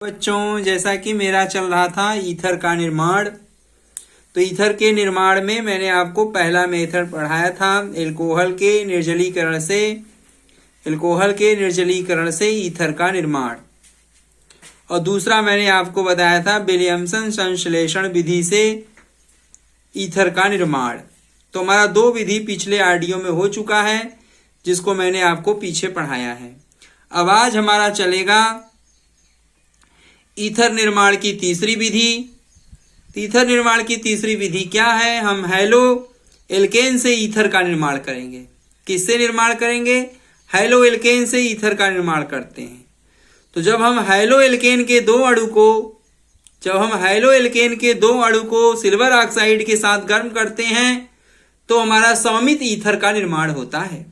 बच्चों, जैसा कि मेरा चल रहा था ईथर का निर्माण, तो ईथर के निर्माण में मैंने आपको पहला मेथड पढ़ाया था एल्कोहल के निर्जलीकरण से ईथर का निर्माण, और दूसरा मैंने आपको बताया था विलियमसन संश्लेषण विधि से ईथर का निर्माण। तो हमारा दो विधि पिछले ऑडियो में हो चुका है, जिसको मैंने आपको पीछे पढ़ाया है। अब आज हमारा चलेगा ईथर निर्माण की तीसरी विधि। ईथर निर्माण की तीसरी विधि क्या है? हम हैलो एल्केन से ईथर का निर्माण करेंगे। किससे निर्माण करेंगे? हैलो एल्केन से ईथर का निर्माण करते हैं। तो जब हम हैलो एल्केन के दो अणु को सिल्वर ऑक्साइड के साथ गर्म करते हैं तो हमारा सममित ईथर का निर्माण होता है।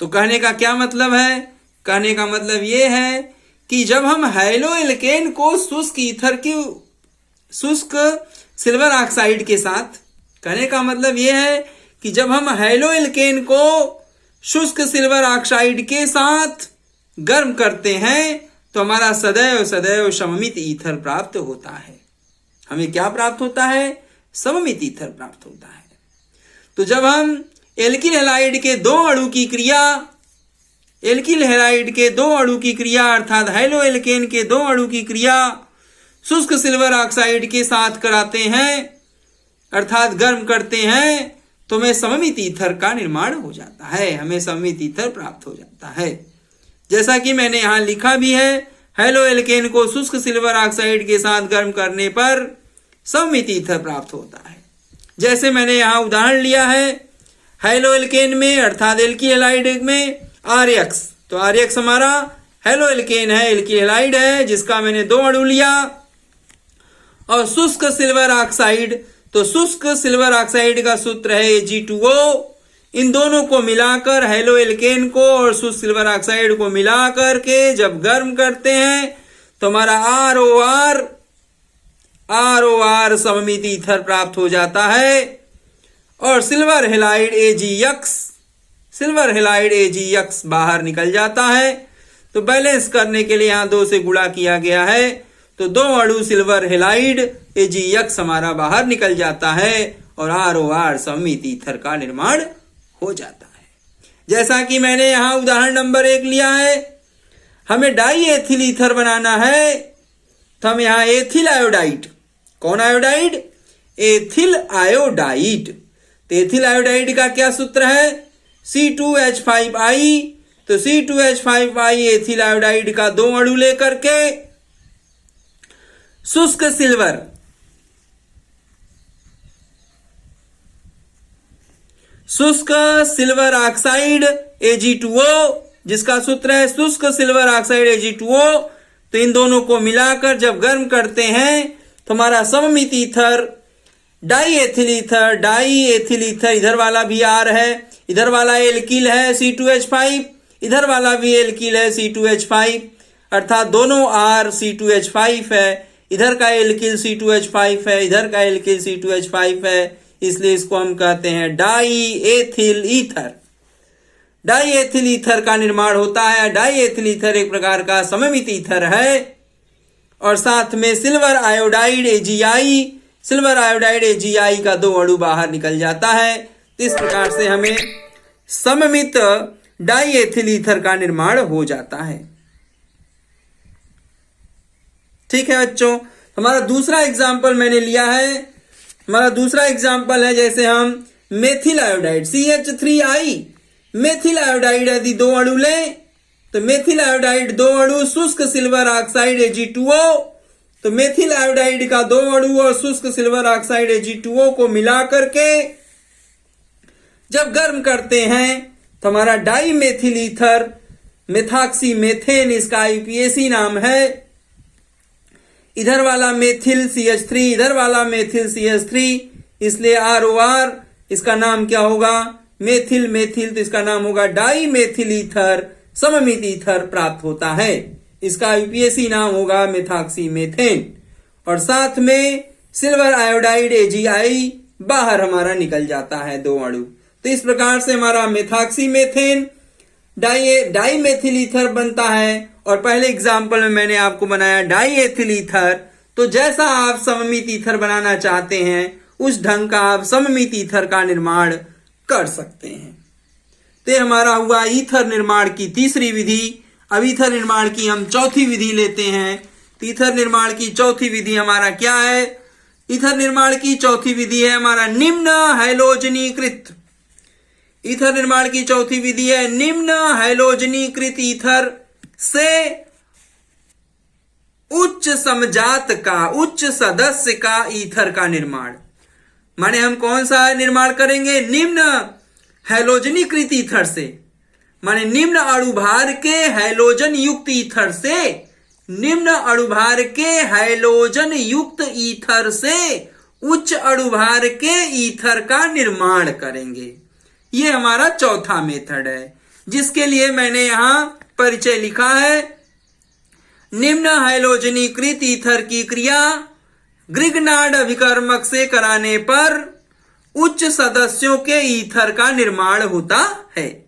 तो कहने का क्या मतलब है? कहने का मतलब ये है कि जब हम हैलो एल्केन को शुष्क सिल्वर ऑक्साइड के साथ, कहने का मतलब यह है कि जब हम हैलो एल्केन को शुष्क सिल्वर ऑक्साइड के साथ गर्म करते हैं तो हमारा सदैव सममित ईथर प्राप्त होता है। हमें क्या प्राप्त होता है? सममित ईथर प्राप्त होता है। तो जब हम एल्किल हैलाइड के दो अणु की क्रिया अर्थात हैलो एल्केन के दो अणु की क्रिया शुष्क सिल्वर ऑक्साइड के साथ कराते हैं अर्थात गर्म करते हैं तो हमें सममित ईथर का निर्माण हो जाता है, हमें सममित ईथर प्राप्त हो जाता है। जैसा कि मैंने यहां लिखा भी है, हैलो एल्केन को शुष्क सिल्वर ऑक्साइड के साथ गर्म करने पर सममित ईथर प्राप्त होता है। जैसे मैंने यहां उदाहरण लिया है हैलो एल्केन में अर्थात एल्किल हैलाइड में RX, तो RX हमारा हैलो एल्केन है, एल्किल हैलाइड है, जिसका मैंने दो अणु लिया। और शुष्क सिल्वर ऑक्साइड, तो शुष्क सिल्वर ऑक्साइड का सूत्र है Ag2O। इन दोनों को मिलाकर हैलो एल्केन को और शुष्क सिल्वर ऑक्साइड को मिलाकर के जब गर्म करते हैं तो हमारा ROR सममित ईथर प्राप्त हो जाता है। और सिल्वर हैलाइड AgX बाहर निकल जाता है। तो बैलेंस करने के लिए यहां 2 से गुणा किया गया है, तो दो अणु सिल्वर हैलाइड AgX हमारा बाहर निकल जाता है और ROR सममित ईथर का निर्माण हो जाता है। जैसा कि मैंने यहां उदाहरण नंबर 1 लिया है, हमें डाई एथिल ईथर बनाना है, तो हम यहां एथिल आयोडाइड, कौन आयोडाइड? Ethyl iodide. तो एथिल आयोडाइड का क्या सूत्र है? C2H5I। तो C2H5I एथिल आयोडाइड का दो अणु लेकर के शुष्क सिल्वर ऑक्साइड Ag2O, जिसका सूत्र है शुष्क सिल्वर ऑक्साइड Ag2O। तो इन दोनों को मिलाकर जब गर्म करते हैं तो हमारा सममित ईथर डाई एथिल ईथर, इधर वाला भी R है, इधर वाला एल्किल है C2H5, इधर वाला भी एल्किल है C2H5, अर्थात दोनों R C2H5 है, इधर का एल्किल C2H5 है, इधर का एल्किल C2H5 है, इसलिए इसको हम कहते हैं die ethyl ether. Die ethyl ether का निर्माण होता है। डाई एथिल ईथर एक प्रकार का सममित ईथर है। और साथ में सिल्वर आयोडाइड AgI का दो अणु बाहर निकल जाता है। तो इस प्रकार से हमें सममित डाई एथिल ईथर का निर्माण हो जाता है। ठीक है बच्चों, हमारा दूसरा एग्जाम्पल मैंने लिया है। हमारा दूसरा एग्जाम्पल है, जैसे हम methyl iodide CH3I, methyl iodide यदि दो अणु लें तो मेथिल आयोडाइड दो अणु शुष्क सिल्वर ऑक्साइड Ag2O, तो मेथिल आयोडाइड का दो अणु और शुष्क सिल्वर ऑक्साइड Ag2O को मिलाकर के जब गर्म करते हैं तो हमारा डाई मेथिल ईथर मेथॉक्सीमेथेन, इसका IUPAC नाम है। इधर वाला मेथिल CH3, इधर वाला मेथिल CH3, इसलिए ROR इसका नाम क्या होगा? मेथिल, तो इसका नाम होगा डाई मेथिल ईथर सममित ईथर प्राप्त होता है। इसका IUPAC नाम होगा मेथॉक्सीमेथेन। और साथ में सिल्वर आयोडाइड AgI बाहर हमारा निकल जाता है दो अणु। तो इस प्रकार से हमारा मेथॉक्सीमेथेन डाई मेथिल ईथर बनता है और पहले एग्जाम्पल में मैंने आपको बनाया डाई एथिल ईथर। तो जैसा आप सममित ईथर बनाना चाहते हैं उस ढंग का आप सममित ईथर का निर्माण कर सकते हैं। तो ये हमारा हुआ ईथर निर्माण की तीसरी विधि। अब ईथर निर्माण की हम चौथी विधि लेते हैं। तो ईथर निर्माण की चौथी विधि हमारा क्या है? ईथर निर्माण की चौथी विधि है हमारा निम्न हैलोजनीकृत। ईथर निर्माण की चौथी विधि है निम्न हैलोजनीकृत ईथर से उच्च समजात का, उच्च सदस्य का ईथर का निर्माण। माने हम कौन सा निर्माण करेंगे? निम्न हैलोजनीकृत ईथर से, माने निम्न अणुभार के हैलोजन युक्त ईथर से, निम्न अणुभार के हैलोजन युक्त ईथर से उच्च अणुभार के ईथर का निर्माण करेंगे। ये हमारा चौथा मेथड है, जिसके लिए मैंने यहां परिचय लिखा है। निम्न हैलोजनीकृत ईथर की क्रिया ग्रिग्नार्ड अभिकर्मक से कराने पर उच्च सदस्यों के ईथर का निर्माण होता है।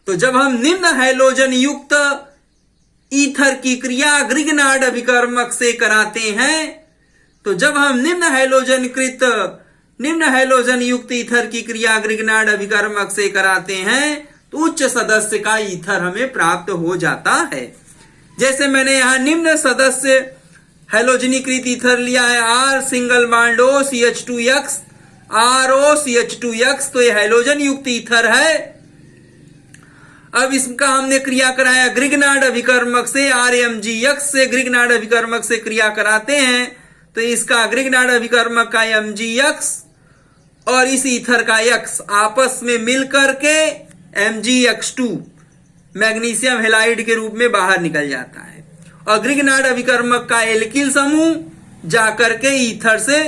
तो जब हम निम्न हैलोजन युक्त ईथर की क्रिया ग्रिग्नार्ड अभिकर्मक से कराते हैं, तो जब हम निम्न हैलोजन युक्त ईथर की क्रिया ग्रिग्नार्ड अभिकर्मक से कराते हैं तो उच्च सदस्य का ईथर हमें प्राप्त हो जाता है। जैसे मैंने यहां निम्न सदस्य हैलोजनीकृत ईथर लिया है R single bond O CH2X ROCH2X, तो ये हैलोजन युक्त ईथर है। अब इसका हमने क्रिया कराया ग्रिग्नार्ड अभिकर्मक से, RMgX से ग्रिग्नार्ड अभिकर्मक से क्रिया कराते हैं तो इसका ग्रिग्नार्ड अभिकर्मक का MgX और इस ईथर का X आपस में मिलकर के MgX2 मैग्नीशियम हेलाइड के रूप में बाहर निकल जाता है और ग्रिग्नार्ड अभिकर्मक का एल्किल समूह जाकर के ईथर से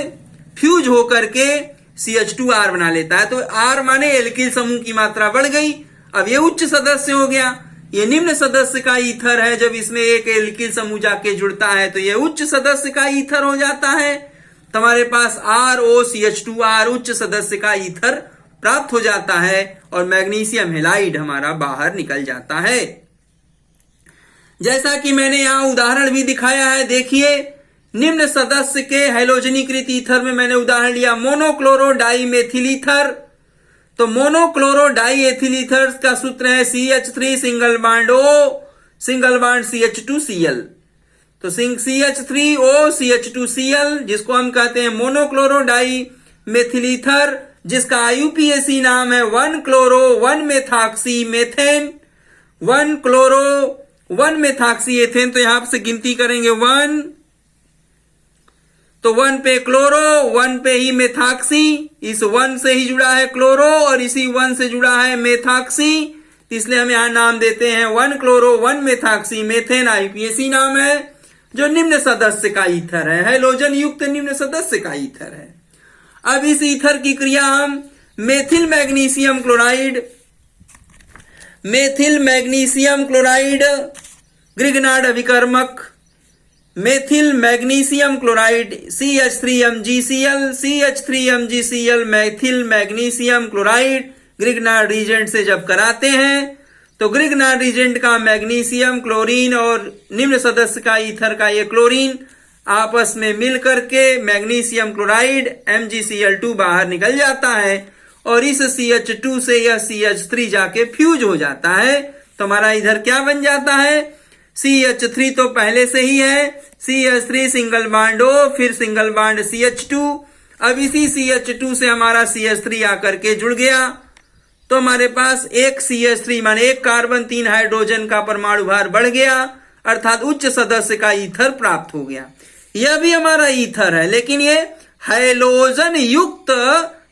फ्यूज होकर के CH2R बना लेता है। तो R माने एल्किल समूह की मात्रा बढ़ गई। अब ये उच्च सदस्य हो गया। ये निम्न सदस्य का ईथर है, जब इसमें एक एल्किल समूह जाके जुड़ता है तो ये उच्च सदस्य का ईथर हो जाता है। तो हमारे पास ROCH2R उच्च सदस्य का ईथर प्राप्त हो जाता है और मैग्नीशियम हेलाइड हमारा बाहर निकल जाता है। जैसा कि मैंने यहां उदाहरण भी दिखाया है, देखिए निम्न सदस्य के हैलोजनीकृत ईथर में मैंने उदाहरण लिया मोनोक्लोरो डाई मेथिल ईथर। तो मोनोक्लोरो डाई एथिल ईथर का सूत्र है CH3 single bond O single bond CH2Cl। तो CH3O CH2Cl जिसको हम कहते हैं मोनोक्लोरो डाई मेथिल ईथर, जिसका IUPAC नाम है 1-क्लोरो 1-मेथॉक्सी मेथेन, 1-क्लोरो 1-मेथॉक्सी एथेन। तो यहां से गिनती करेंगे 1, तो 1 पे क्लोरो 1 पे ही मेथॉक्सी, इस 1 से ही जुड़ा है क्लोरो और इसी 1 से जुड़ा है मेथॉक्सी, इसलिए हम यहां नाम देते हैं 1-क्लोरो 1-मेथॉक्सी मेथेन। IUPAC नाम है जो निम्न सदस्य का ईथर है, हैलोजन युक्त निम्न सदस्य का ईथर है। अब इस ईथर की क्रिया हम मेथिल मैग्नीशियम क्लोराइड ग्रिग्नार्ड अभिकर्मक methyl magnesium chloride CH3MgCl methyl magnesium chloride Grignard reagent से जब कराते हैं तो ग्रिग्नार्ड रिजेंट का मैग्नीशियम क्लोरीन और निम्न सदस्य का ईथर का ये क्लोरीन आपस में मिलकर के मैग्नीशियम क्लोराइड MgCl2 बाहर निकल जाता है और इस CH2 से यह CH3 जाके फ्यूज हो जाता है। तो हमारा इधर क्या बन जाता है? CH3 तो पहले से ही है, CH3 सिंगल बॉन्ड O फिर सिंगल बॉन्ड CH2। अब इसी CH2 से हमारा CH3 आकर के जुड़ गया तो हमारे पास एक CH3 माने एक कार्बन 3 हाइड्रोजन का परमाणु भार बढ़ गया, अर्थात उच्च सदस्य का ईथर प्राप्त हो गया। यह भी हमारा ईथर है, लेकिन ये हैलोजन युक्त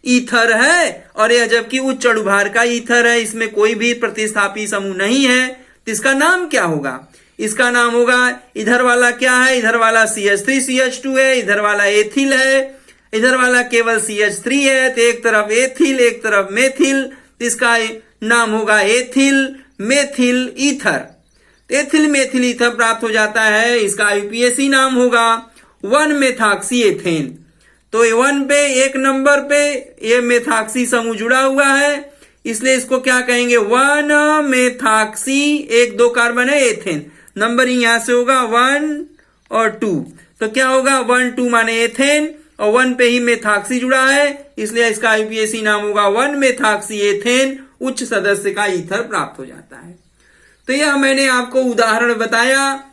ईथर है और यह जबकि उच्च अणुभार का ईथर है, इसमें कोई भी प्रतिस्थापी समूह नहीं है। तो इसका नाम क्या होगा? इसका नाम होगा, इधर वाला क्या है? इधर वाला CH3 CH2 है, इधर वाला एथिल है, इधर वाला केवल CH3 है। तो एक तरफ एथिल एक तरफ मेथिल, तो इसका नाम होगा ethyl methyl ether. Ethyl methyl ether प्राप्त हो जाता है। इसका IUPAC नाम होगा 1-मेथॉक्सी एथेन। तो 1 पे एक नंबर पे ये मेथॉक्सी समूह जुड़ा हुआ है, इसलिए इसको क्या कहेंगे? 1-मेथॉक्सी, 1-2 कार्बन है एथेन। नंबरिंग यहां से होगा 1 और 2। तो क्या होगा 1 2 माने एथेन और 1 पे ही मेथॉक्सी जुड़ा है, इसलिए इसका यूपीएससी नाम होगा 1 मेथॉक्सी एथेन। उच्च सदस्य का ईथर प्राप्त हो जाता है। तो यह मैंने आपको उदाहरण बताया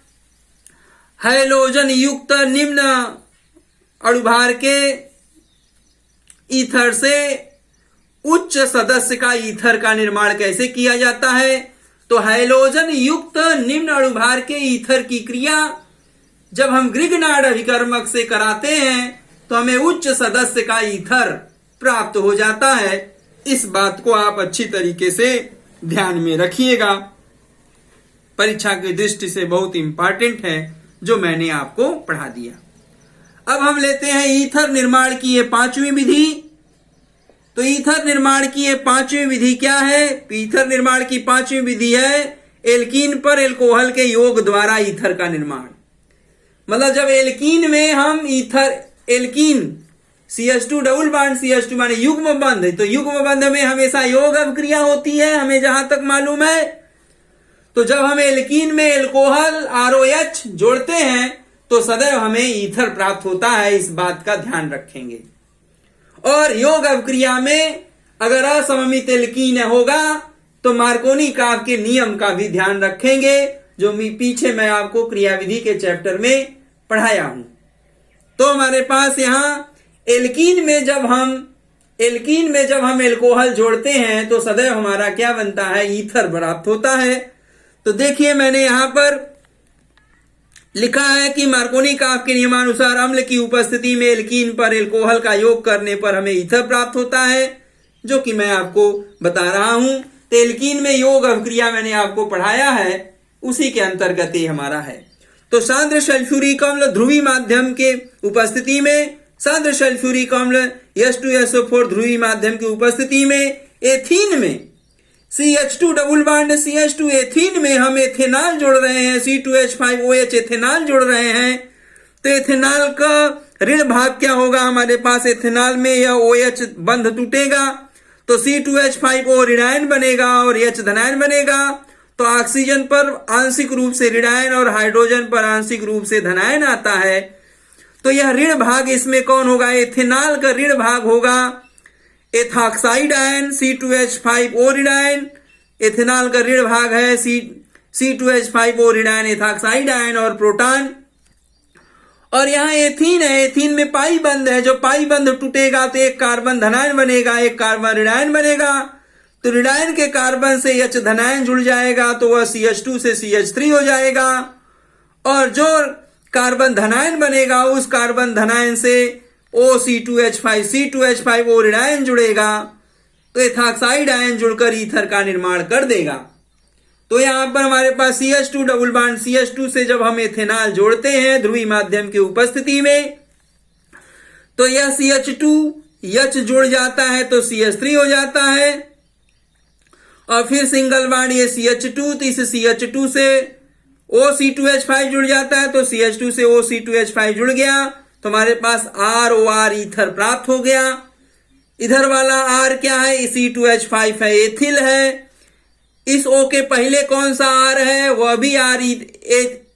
हैलोजन युक्त निम्न अणुभार के ईथर से उच्च सदस्य का ईथर का निर्माण कैसे किया जाता है। तो हैलोजन युक्त निम्न अणुभार के ईथर की क्रिया जब हम ग्रिग्नार्ड अभिकर्मक से कराते हैं तो हमें उच्च सदस्य का ईथर प्राप्त हो जाता है। इस बात को आप अच्छी तरीके से ध्यान में रखिएगा, परीक्षा की दृष्टि से बहुत इंपॉर्टेंट है जो मैंने आपको पढ़ा दिया। अब हम लेते हैं ईथर निर्माण की ये 5वीं विधि। तो ईथर निर्माण की ये 5वीं विधि क्या है। ईथर निर्माण की 5वीं विधि है एल्कीन पर एल्कोहल के योग द्वारा ईथर का निर्माण। मतलब जब एल्कीन में हम ether alkene CH2 double bond CH2 माने युग्म बंध है, तो युग्म बंध में हमेशा योग अभिक्रिया होती है, हमें जहां तक मालूम है। तो जब हम एल्कीन में एल्कोहल ROH जोड़ते हैं तो सदैव हमें ईथर प्राप्त होता है, इस बात का ध्यान रखेंगे। और योग अभिक्रिया में अगर असममित एल्कीन होगा तो मार्कोनी काव के नियम का भी ध्यान रखेंगे, जो पीछे मैं आपको क्रियाविधि के चैप्टर में पढ़ाया हूं। तो हमारे पास यहां एल्कीन में जब हम एल्कोहल जोड़ते हैं तो सदैव हमारा क्या बनता है, ईथर प्राप्त होता है। तो देखिए मैंने यहां पर लिखा है कि मार्कोनी काव के नियमानुसार अम्ल की उपस्थिति में एल्कीन पर एल्कोहल का योग करने पर हमें ईथर प्राप्त होता है, जो कि मैं आपको बता रहा हूं। तो एल्कीन में योग अभिक्रिया मैंने आपको पढ़ाया है, उसी के अंतर्गत ये हमारा है। तो सांद्र सल्फ्यूरिक अम्ल ध्रुवी माध्यम के उपस्थिति में, सांद्र सल्फ्यूरिक अम्ल H2SO4 ध्रुवी माध्यम की उपस्थिति में एथीन में CH2 double bond CH2 ethene में हम एथेनॉल जोड़ रहे हैं, C2H5OH एथेनॉल जोड़ रहे हैं। तो एथेनॉल का ऋण भाग क्या होगा हमारे पास, एथेनॉल में यह OH बंध टूटेगा तो C2H5O ऋणायन बनेगा और H धनायन बनेगा। तो ऑक्सीजन पर आंशिक रूप से ऋणायन और हाइड्रोजन पर आंशिक रूप से धनायन आता है। तो यह ऋण भाग इसमें कौन होगा, एथेनॉल का ऋण भाग होगा एथॉक्साइड आयन C2H5O ऋणायन। एथेनॉल का ऋण भाग है C2H5O ऋणायन एथॉक्साइड आयन और प्रोटॉन। और यहाँ एथीन है, एथीन में पाई बंध है, जो पाई बंध टूटेगा तो एक कार्बन धनायन बनेगा, एक कार्बन ऋणायन बनेगा। तो ऋणायन के कार्बन से H धनायन जुड़ जाएगा तो वह CH2 से CH3 हो जाएगा। और जो कार्बन धनायन बनेगा उस कार्बन धनायन से C2H5O ऋणायन जुड़ेगा तो एथॉक्साइड आयन जुड़कर ईथर का निर्माण कर देगा। तो यहां पर हमारे पास CH2 डबल बॉन्ड CH2 से जब हम एथेनॉल जोड़ते हैं ध्रुवी माध्यम की उपस्थिति में तो यह CH2 H जुड़ जाता है तो CH3 हो जाता है। और फिर सिंगल बॉन्ड ये CH2, तो इस CH2 से OC2H5 जुड़ जाता है तो CH2 से OC2H5 जुड़ गया तो हमारे पास ROR ईथर प्राप्त हो गया। इधर वाला R क्या है, C2H5 है, एथिल है। इस O के पहले कौन सा R है, वह भी R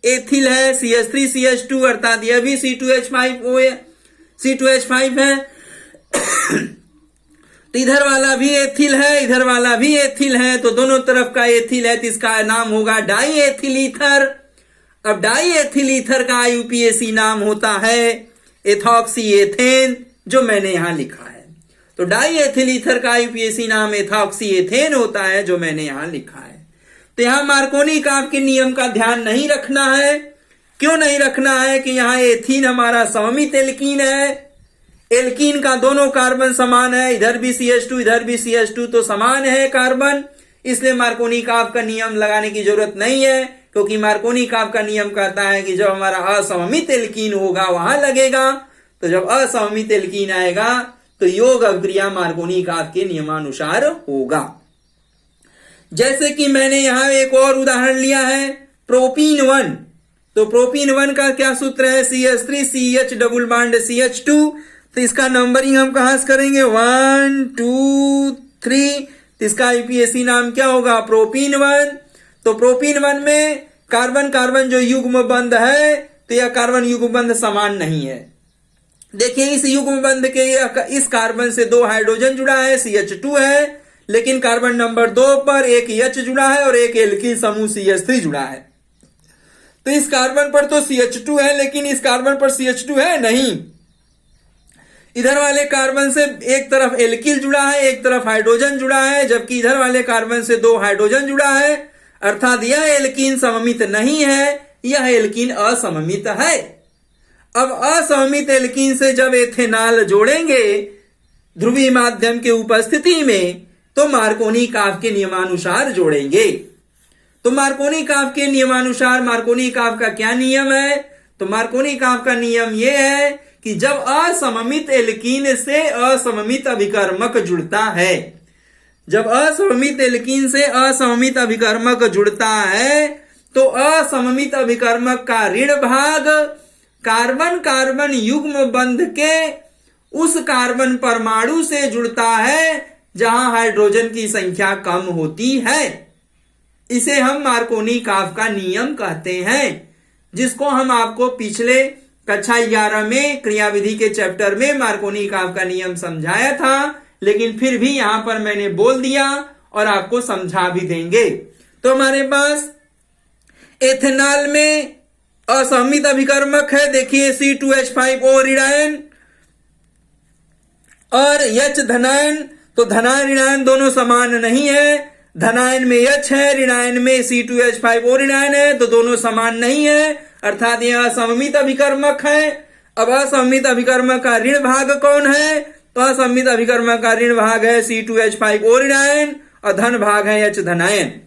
एथिल है, CH3CH2 अर्थात यह भी C2H5 है। तो इधर वाला भी एथिल है, इधर वाला भी एथिल है, तो दोनों तरफ का एथिल है तो इसका नाम होगा डाई एथिल ईथर। अब डाई एथिल ईथर का यूपीएसी नाम होता है एथॉक्सी एथेन, जो मैंने यहां लिखा है। तो डाई एथिल ईथर का यूपीएसी नाम एथॉक्सी एथेन होता है, जो मैंने यहां लिखा है। तो यहां मार्कोनी काव के नियम का ध्यान नहीं रखना है। क्यों नहीं रखना है कि यहां एथीन हमारा सममित एल्कीन है, एल्कीन का दोनों कार्बन समान है, इधर भी CH2 इधर भी CH2 तो समान है कार्बन, इसलिए मार्कोनी काव का नियम लगाने की जरूरत नहीं है। क्योंकि मार्कोनी काव का नियम कहता है कि जब हमारा असममित एल्कीन होगा वहां लगेगा, तो जब असममित एल्कीन आएगा तो योग अभिक्रिया मार्कोनी काव के नियमानुसार होगा। जैसे कि मैंने यहां एक और उदाहरण लिया है प्रोपीन 1। तो प्रोपीन 1 का क्या सूत्र है, CH3CH डबल बॉन्ड CH2। तो इसका नंबरिंग हम कहां से करेंगे, 1 2 3। तो इसका यूपीएसी नाम क्या होगा, प्रोपीन 1। तो प्रोपीन 1 में कार्बन कार्बन जो युग्म बंध है तो यह कार्बन युग्म बंध समान नहीं है। देखिए इस युग्म बंध के इस कार्बन से 2 हाइड्रोजन जुड़ा है, CH2 है, लेकिन कार्बन नंबर 2 पर एक H जुड़ा है और एक एल्किल समूह CH3 जुड़ा है। तो इस कार्बन पर तो CH2 है लेकिन इस कार्बन पर CH2 है नहीं। इधर वाले कार्बन से एक तरफ एल्किल जुड़ा है, एक तरफ हाइड्रोजन जुड़ा है, जबकि इधर वाले कार्बन से 2 हाइड्रोजन जुड़ा है, अर्थात यह एल्कीन सममित नहीं है, यह एल्कीन असममित है। अब असममित एल्कीन से जब एथेनॉल जोड़ेंगे ध्रुवीय माध्यम के उपस्थिति में तो मार्कोनी-काफ के नियमानुसार जोड़ेंगे। तो मार्कोनी-काफ के नियमानुसार मार्कोनी-काफ का क्या नियम है? तो मार्कोनी-काफ का नियम यह है कि जब असममित एल्कीन से असममित अभिकर्मक जुड़ता है, जब असममित एल्कीन से असममित अभिकर्मक जुड़ता है तो असममित अभिकर्मक का ऋण भाग कार्बन कार्बन युग्म बंध के उस कार्बन परमाणु से जुड़ता है जहां हाइड्रोजन की संख्या कम होती है। इसे हम मार्कोनी-काफ का नियम कहते हैं, जिसको हम आपको पिछले कक्षा 11 में क्रियाविधि के चैप्टर में मार्कोनी-काफ का नियम समझाया था, लेकिन फिर भी यहां पर मैंने बोल दिया और आपको समझा भी देंगे। तो हमारे पास एथेनॉल में असममित अभिकर्मक है, देखिए C2H5O ऋणायन और H धनायन। तो धनायन ऋणायन दोनों समान नहीं है, धनायन में H है, ऋणायन में C2H5O ऋणायन है, तो दोनों समान नहीं है, अर्थात यह असममित अभिकर्मक है। अब असममित अभिकर्मक का ऋण भाग कौन है? तो असममित अभिकर्मक का ऋण भाग है C2H5O ऋणायन और धन भाग है H धनायन।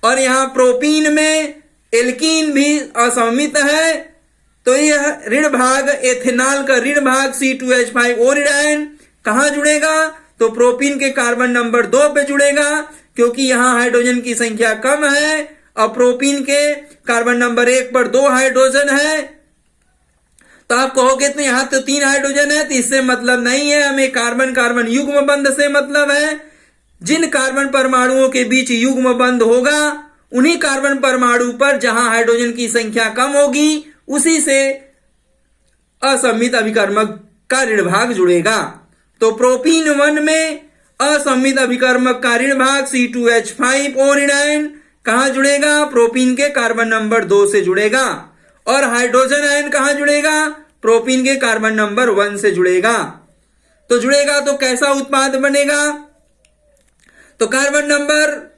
और यहां प्रोपीन में एल्कीन भी असममित है, तो यह ऋण भाग एथेनॉल का ऋण भाग C2H5O ऋणायन कहां जुड़ेगा? तो प्रोपीन के कार्बन नंबर 2 पे जुड़ेगा, क्योंकि यहां हाइड्रोजन की संख्या कम है और प्रोपीन के कार्बन नंबर 1 पर 2 हाइड्रोजन है। तो आप कहोगे तो यहां तो 3 हाइड्रोजन है, तो इससे मतलब नहीं है, हमें कार्बन कार्बन युग्म बंध से मतलब है। जिन कार्बन परमाणुओं के बीच युग्म बंध होगा उन्हीं कार्बन परमाणु पर जहां हाइड्रोजन की संख्या कम होगी उसी से असममित अभिकर्मक का ऋण भाग जुड़ेगा। तो प्रोपीन 1 में असममित अभिकर्मक का ऋण भाग C2H5O ऋणायन कहां जुड़ेगा? प्रोपीन के कार्बन नंबर 2 से जुड़ेगा। और हाइड्रोजन आयन कहां जुड़ेगा? प्रोपीन के कार्बन नंबर 1 से जुड़ेगा। तो जुड़ेगा तो कैसा उत्पाद बनेगा? तो कार्बन नंबर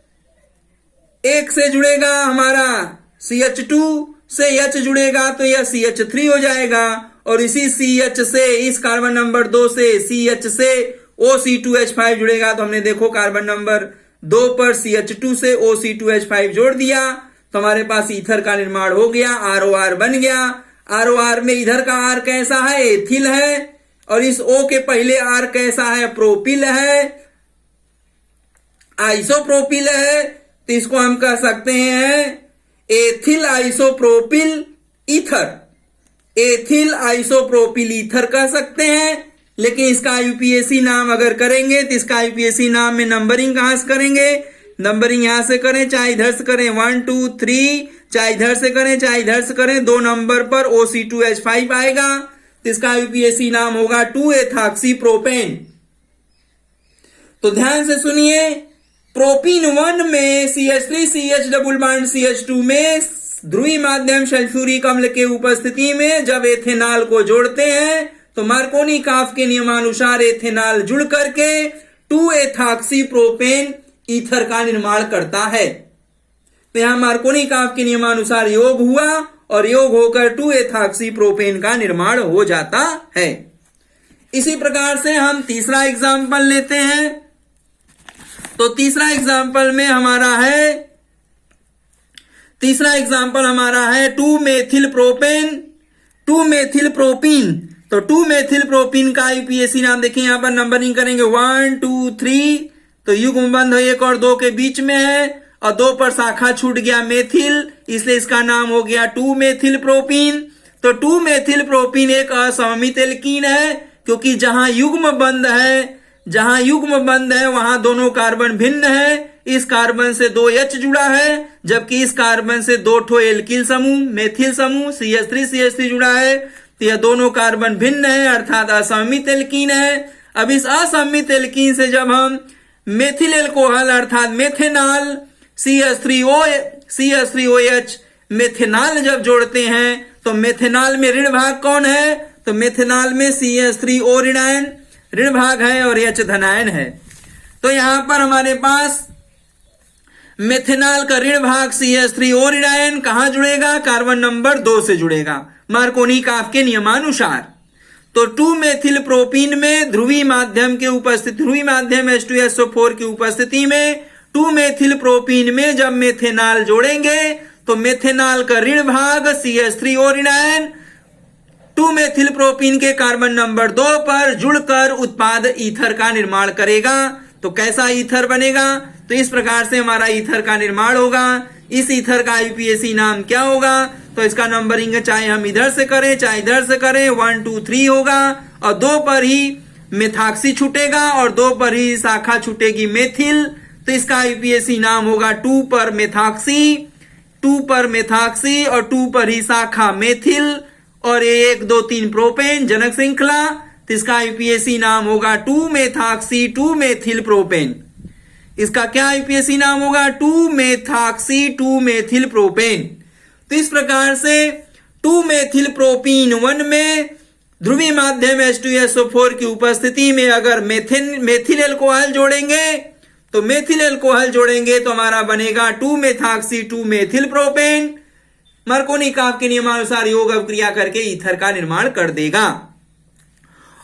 1 से जुड़ेगा हमारा CH2 से H जुड़ेगा तो यह CH3 हो जाएगा, और इसी CH से इस कार्बन नंबर 2 से CH से OC2H5 जुड़ेगा। तो हमने देखो कार्बन नंबर 2 पर CH2 से OC2H5 जोड़ दिया तो हमारे पास ईथर का निर्माण हो गया, ROR बन गया। ROR में इधर का R कैसा है? एथिल है, और इस O के पहले R कैसा है? प्रोपिल है, आइसोप्रोपिल है। तो इसको हम कह सकते हैं ethyl isopropyl ether, ethyl isopropyl ether कह सकते हैं। लेकिन इसका यूपीएससी नाम अगर करेंगे तो इसका यूपीएससी नाम में नंबरिंग कहां से करेंगे? नंबरिंग यहां से करें, चाहे इधर से करें 1 2 3, चाहे इधर से करें चाहे इधर से करें, 2 नंबर पर OC2H5 आएगा तो इसका यूपीएससी नाम होगा 2-एथॉक्सी प्रोपेन। तो ध्यान से सुनिए, प्रोपीन 1 में CH3CH डबल बॉन्ड CH2 में ध्रुवीय माध्यम सल्फ्यूरिक अम्ल के उपस्थिति में जब एथेनॉल को जोड़ते हैं तो मार्कोनी-काफ के नियमानुसार एथेनॉल जुड़ करके 2-एथॉक्सी प्रोपेन ईथर का निर्माण करता है। तो यहां मार्कोनी-काफ के नियमानुसार योग हुआ और योग होकर 2-एथॉक्सी प्रोपेन का निर्माण हो जाता है। इसी प्रकार से हम तीसरा एग्जाम्पल लेते हैं। तो तीसरा एग्जाम्पल हमारा है 2-मेथिल प्रोपेन, 2-मेथिल प्रोपीन। तो 2-मेथिल प्रोपीन का यूपीएससी नाम देखिए, यहां पर नंबरिंग करेंगे 1 2 3, तो युग्म बंध 1 और 2 के बीच में है और 2 पर शाखा छूट गया मेथिल, इसलिए इसका नाम हो गया 2-मेथिल प्रोपीन। तो 2-मेथिल प्रोपीन एक असममित एल्कीन है, क्योंकि जहां युग्म बंध है वहां दोनों कार्बन भिन्न है, इस कार्बन से 2 H जुड़ा है, जबकि इस कार्बन से 2 ठो एल्किल समूह, मेथिल समूह CH3 जुड़ा है। तो यह दोनों कार्बन भिन्न है, अर्थात असममित एल्कीन है। अब इस असममित एल्कीन से जब हम मेथिल एल्कोहल अर्थात मेथेनॉल CH3OH मेथेनॉल जब जोड़ते हैं तो मेथेनॉल में ऋण भाग कौन है? तो मेथेनॉल में CH3O ऋणायन ऋण भाग है और H धनायन है। तो यहां पर हमारे पास मेथेनॉल का ऋण भाग CH3O ऋणायन कहां जुड़ेगा? कार्बन नंबर 2 से जुड़ेगा मार्कोनी काफ के नियमानुसार। तो 2 मेथिल प्रोपीन में ध्रुवीय माध्यम के उपस्थिति, ध्रुवीय माध्यम H2SO4 की उपस्थिति में 2 मेथिल प्रोपीन में जब मेथेनॉल जोड़ेंगे तो मेथेनॉल का ऋण भाग CH3O ऋणायन 2 मेथिल प्रोपीन के कार्बन नंबर 2 पर जुड़कर उत्पाद ईथर का निर्माण करेगा। तो कैसा ईथर बनेगा? तो इस प्रकार से हमारा ईथर का निर्माण होगा। इस ईथर का IUPAC नाम क्या होगा? तो इसका नंबरिंग चाहे हम इधर से करें चाहे इधर से करें 1 2 3 होगा और 2 पर ही मेथाक्सी छूटेगा और 2 पर ही शाखा छूटेगी मेथिल। तो इसका IUPAC नाम होगा 2 पर मेथाक्सी, 2 पर मेथाक्सी और 2 पर ही शाखा मेथिल और 1 2 3 प्रोपेन जनक श्रृंखला। तो इसका IUPAC नाम होगा 2 मेथाक्सी 2 मेथिल प्रोपेन। इसका क्या IUPAC नाम होगा? 2 मेथाक्सी 2 मेथिल प्रोपेन। तो इस प्रकार से 2 मेथिल प्रोपीन 1 में ध्रुवीय माध्यम H2SO4 की उपस्थिति में अगर मेथिल एल्कोहल जोड़ेंगे तो मेथिल एल्कोहल जोड़ेंगे तो हमारा बनेगा 2 मेथाक्सी 2 मेथिल प्रोपेन। मार्कोनी काफ के नियमानुसार योग अवक्रिया करके ईथर का निर्माण कर देगा।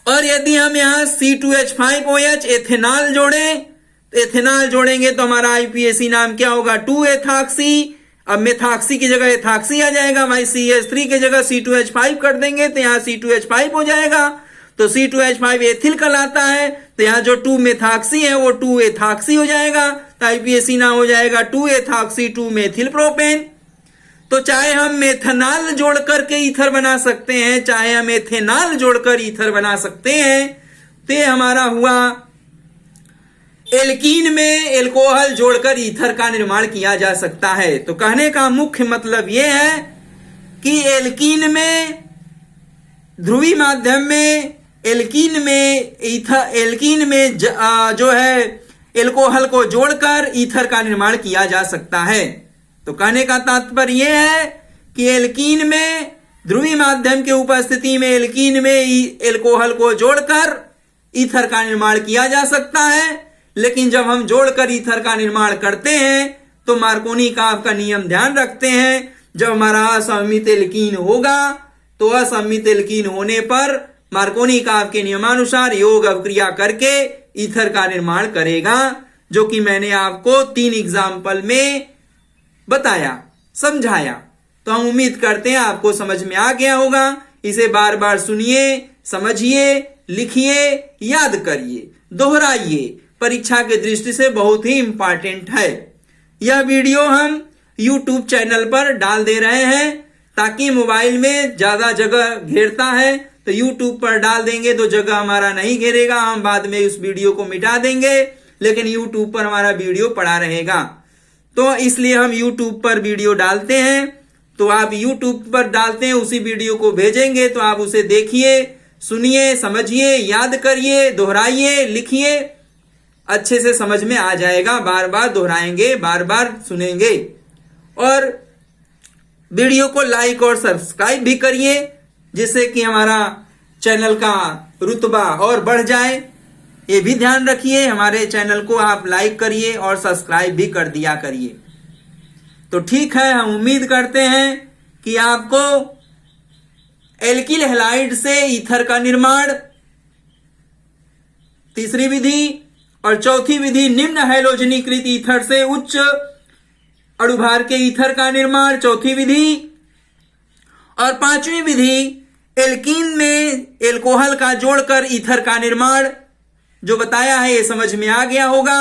और यदि हम यहां C2H5OH एथेनॉल जोड़ें तो एथेनॉल जोड़ेंगे तो हमारा IUPAC नाम क्या होगा? 2 एथाक्सी। अब मेथाक्सी की जगह एथाक्सी आ जाएगा भाई, CH3 की जगह C2H5 कर देंगे तो यहां C2H5 हो जाएगा। तो C2H5 एथिल कहलाता है तो यहां जो 2 मेथाक्सी है वो 2 एथाक्सी हो जाएगा। तो IUPAC नाम हो जाएगा 2 एथाक्सी 2 मेथिल प्रोपेन। तो चाहे हम मेथनॉल जोड़कर के ईथर बना सकते हैं, चाहे हम एथेनॉल जोड़कर ईथर बना सकते हैं। तो ये हमारा हुआ एल्कीन में एल्कोहल जोड़कर ईथर का निर्माण किया जा सकता है। तो कहने का मुख्य मतलब यह है कि एल्कीन में ध्रुवीय माध्यम में एल्कीन में जो है एल्कोहल को जोड़कर ईथर का निर्माण किया जा सकता है। तो कहने का तात्पर्य यह है कि एल्कीन में ध्रुवीय माध्यम के उपस्थिति में एल्कीन में एल्कोहल को जोड़कर ईथर का निर्माण किया जा सकता है। लेकिन जब हम जोड़कर ईथर का निर्माण करते हैं तो मार्कोनी काफ का नियम ध्यान रखते हैं। जब हमारा असममित एल्कीन होगा तो असममित एल्कीन होने पर मार्कोनी काफ के नियमानुसार योग अवक्रिया करके ईथर का निर्माण करेगा, जो कि मैंने आपको 3 एग्जाम्पल में बताया, समझाया। तो हम उम्मीद करते हैं आपको समझ में आ गया होगा। इसे बार बार सुनिए, समझिए, लिखिए, याद करिए, दोहराइए। परीक्षा की दृष्टि से बहुत ही इंपॉर्टेंट है। यह वीडियो हम YouTube चैनल पर डाल दे रहे हैं ताकि मोबाइल में ज्यादा जगह घेरता है तो YouTube पर डाल देंगे तो जगह हमारा नहीं घेरेगा, हम बाद में उस वीडियो को मिटा देंगे, लेकिन YouTube पर हमारा वीडियो पड़ा रहेगा। तो इसलिए हम YouTube पर वीडियो डालते हैं। तो आप YouTube पर डालते हैं, उसी वीडियो को भेजेंगे तो आप उसे देखिए, सुनिए, समझिए, याद करिए, दोहराइए, लिखिए, अच्छे से समझ में आ जाएगा। बार बार दोहराएंगे, बार बार सुनेंगे। और वीडियो को लाइक और सब्सक्राइब भी करिए जिससे कि हमारा चैनल का रुतबा और बढ़ जाए। ये भी ध्यान रखिए, हमारे चैनल को आप लाइक करिए और सब्सक्राइब भी कर दिया करिए। तो ठीक है, हम उम्मीद करते हैं कि आपको एल्किल हैलाइड से ईथर का निर्माण, तीसरी विधि और चौथी विधि निम्न हैलोजनीकृत ईथर से उच्च अणुभार के ईथर का निर्माण, चौथी विधि, और पांचवी विधि एल्कीन में एल्कोहल का जोड़कर ईथर का निर्माण जो बताया है, ये समझ में आ गया होगा।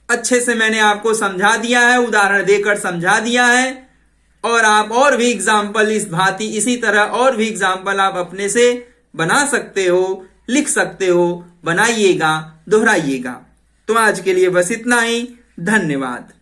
अच्छे से मैंने आपको समझा दिया है, उदाहरण देकर समझा दिया है। और आप और भी एग्जाम्पल इस भांति, इसी तरह और भी एग्जाम्पल आप अपने से बना सकते हो, लिख सकते हो, बनाइएगा, दोहराइएगा। तो आज के लिए बस इतना ही। धन्यवाद।